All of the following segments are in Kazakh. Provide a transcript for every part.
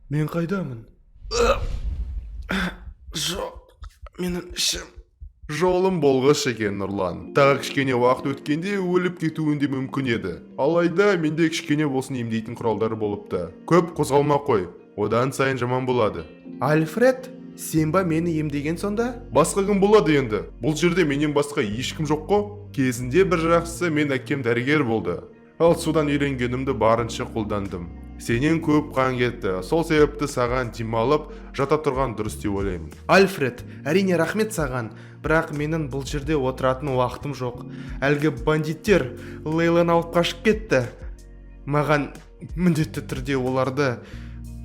Мен қайдамын? Жоқ, менің ішім. Жолым болғыш екен, Нұрлан. Тағы кішкене уақыт өткенде өліп кетуің де мүмкін еді. Алайда менде кішкене болсын емдейтін құралдары болыпты. Көп қозғалма қой, одан сайын жаман болады. Альфред, сен ба мені емдеген сонда? Басқа кім болады енді? Бұл жерде менен басқа ешкім жоқ қой. Кезінде бір жақсысы мен әкем дәрігер болды. Ал содан үйренгенімді барынша қолдандым. Сенен көп қан кетті. Сол себепті саған демалып жата тұрған дұрыс деп ойлаймын. Альфред, әрине рахмет саған, бірақ менің бұл жерде отыратын уақытым жоқ. Әлгі бандиттер Лейланы алып қашып кетті. Маған міндетті түрде оларды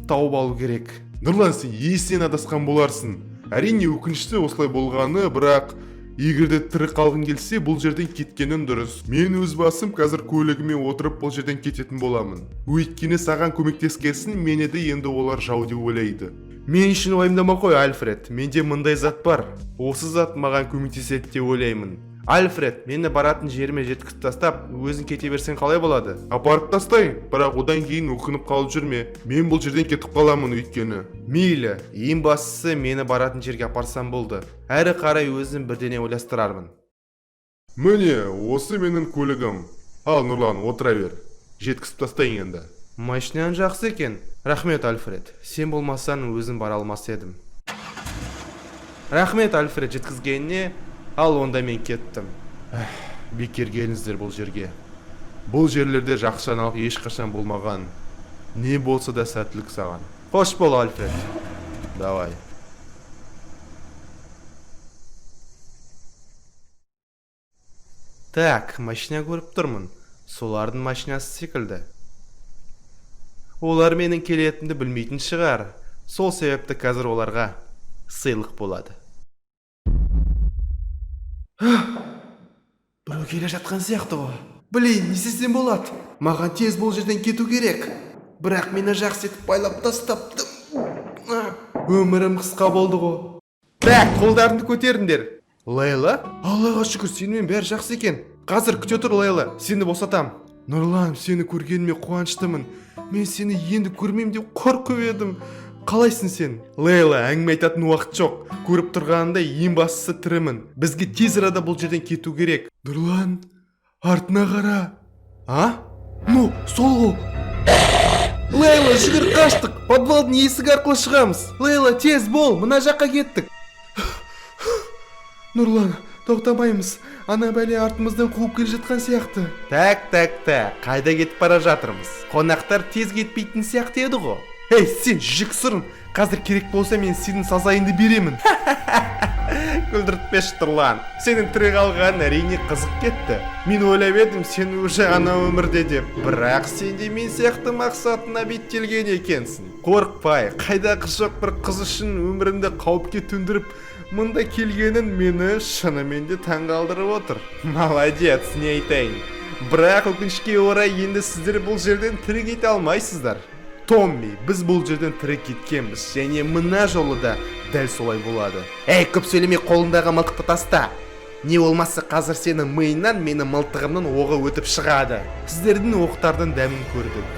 тауып алу керек. Нұрлан, сен естен адасқан боларсың. Әрине өкінішті осылай болғаны, бірақ егерде тірі қалғың келсе, бұл жерден кеткенің дұрыс. Мен өз басым қазір көлігіме отырып бұл жерден кететін боламын. Өйткені саған көмектескесін, мені де енді олар жау деп ойлайды. Мен үшін уайымдама қой, Альфред. Менде мындай зат бар. Осы зат маған көмектеседі деп ойлаймын. Альфред, мені баратын жеріме жеткізіп тастап, өзің кете берсең қалай болады? Апарып тастай, бірақ одан кейін өкініп қалып жүрме. Мен бұл жерден кетіп қаламын өйткені. Мейлі, ең бастысы мені баратын жерге апарсам болды. Әрі қарай өзім бірдене ойластырармын. Міне, осы менің көлігім. Ал, Нұрлан, отыра бер. Жеткізіп тастайын енді. Машинаң жақсы екен. Рахмет, Альфред. Сен болмасаң өзім бара алмас едім. Рахмет, Альфред, жеткізгеніне. Ал онда мен кеттім. Бекер келіңіздер бұл жерге. Бұл жерлерде жақсы жаңалық ешқашан болмаған. Не болса да сәттілік саған. Қош бол, Альфред. Давай. Так, машина көріп тұрмын. Солардың машинасы секілді. Олар менің келетінді білмейтін шығар. Сол себепті қазір оларға сыйлық болады. Біреу келе жатқан сияқты ғой. Блин, не істесем болады? Маған тез бұл жерден кету керек. Бірақ мені жақсы етіп байлап тастапты. Өмірім қысқа болды ғой. Так, қолдарыңды көтеріңдер. Лейла? Аллаға шүкір, сенімен бәрі жақсы екен. Қазір күте тұр, Лейла. Сені босатам. Нұрлан, сені көргеніме қуаныштымын. Мен сені енді көрмеймін деп қорқып едім. Қалайсың сен? Лейла, әңгіме айтатын уақыт жоқ. Көріп тұрғанында ең бастысы тірімін. Бізге тез арада бұл жерден кету керек. Нұрлан, артына қара. А? Ну, сол ғой. Лейла, жүгір, қаштық. Подвалдың есігі арқылы шығамыз. Лейла, тез бол, мына жаққа кеттік. Нұрлан, тоқтамаймыз. Ана бәле артымыздан қуып келе жатқан сияқты. Так, қайда кетіп бара жатырмыз? Қонақтар тез кетпейтін сияқты еді ғой. Ей, сен жік сұрын. Қазір керек болса мен сенің сазайыңды беремін. Күлдіртпеші, Нұрлан. Сенің тірі қалған әрине қызық кетті. Мен ойлап едім сен уже ана өмірде деп. Бірақ сен де мен сияқты мақсатына беттелген екенсің. Қорықпай, қайдағы жоқ бір қыз үшін өмірімді қауіпке төндіріп мұнда келгенін мені шынымен де таңғалдырып отыр. Молодец, не айтайын. Бірақ өкінішке орай енді сіздер бұл жерден тірі кете алмайсыздар. Томми, біз бұл жерден тірі кеткенбіз, және мына жолы да дәл солай болады. Ей, көп сөйлеме, қолындағы мылтықты таста. Не болмаса қазір сенің миыңнан менің мылтығымның оғы өтіп шығады. Сіздердің оқтардың дәмін көрдік.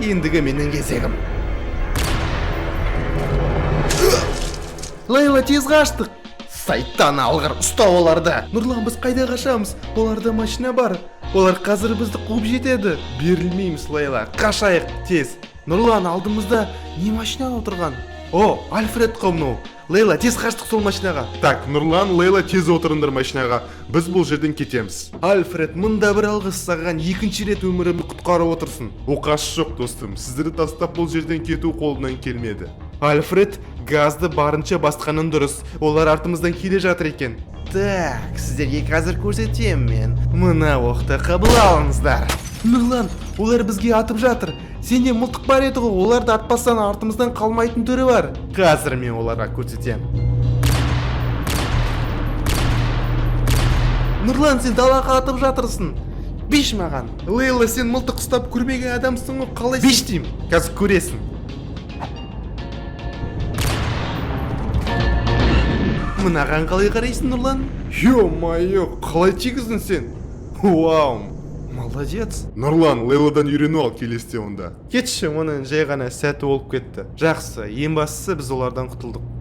Ендігі менің кезегім. Лейла, тез қаштық. Сайтан алғыр, ұстау оларды. Нұрлан, біз қайда қашамыз? Оларда машина бар. Олар қазір бізді қуып жетеді. Берілмейміз, Лейла. Қашайық тез. Нұрлан, алдымызда не машинаны отырған? О, Альфред қомну. Лейла, тез қаштық сол машинаға. Так, Нұрлан, Лейла, тез отырыңдар машинаға. Біз бұл жерден кетеміз. Альфред, мұнда бір алғыс саған екінші рет өмірімді құтқарып отырсың. Оқасы жоқ, достым. Сіздерді тастап бұл жерден кету қолынан келмеді. Альфред, газды барынша басқаның дұрыс. Олар артымыздан келе жатыр екен. Так, сіздерге қазір көрсетем мен. Мына оқты қабыл алыңыздар. Нұрлан, олар бізге атып жатыр. Сенде мылтық бар еді ғой, оларды атпастан артымыздан қалмайтын түрі бар. Қазір мен оларға көрсетем. Нұрлан, сен далаға атып жатырсың. Беш маған. Лейла, сен мылтық ұстап көрмеген адамсың ғой, қалай? Беш деймін, қазір көресің. Мынаған қалай қарайсың, Нұрлан? Ё-майо, қалай тигіздің сен? Вау, Молодец. Нұрлан, Лейладан үйрену ал келесте онда. Кетші, оның жай ғана сәті болып кетті. Жақсы, ең бастысы біз олардан құтылдық.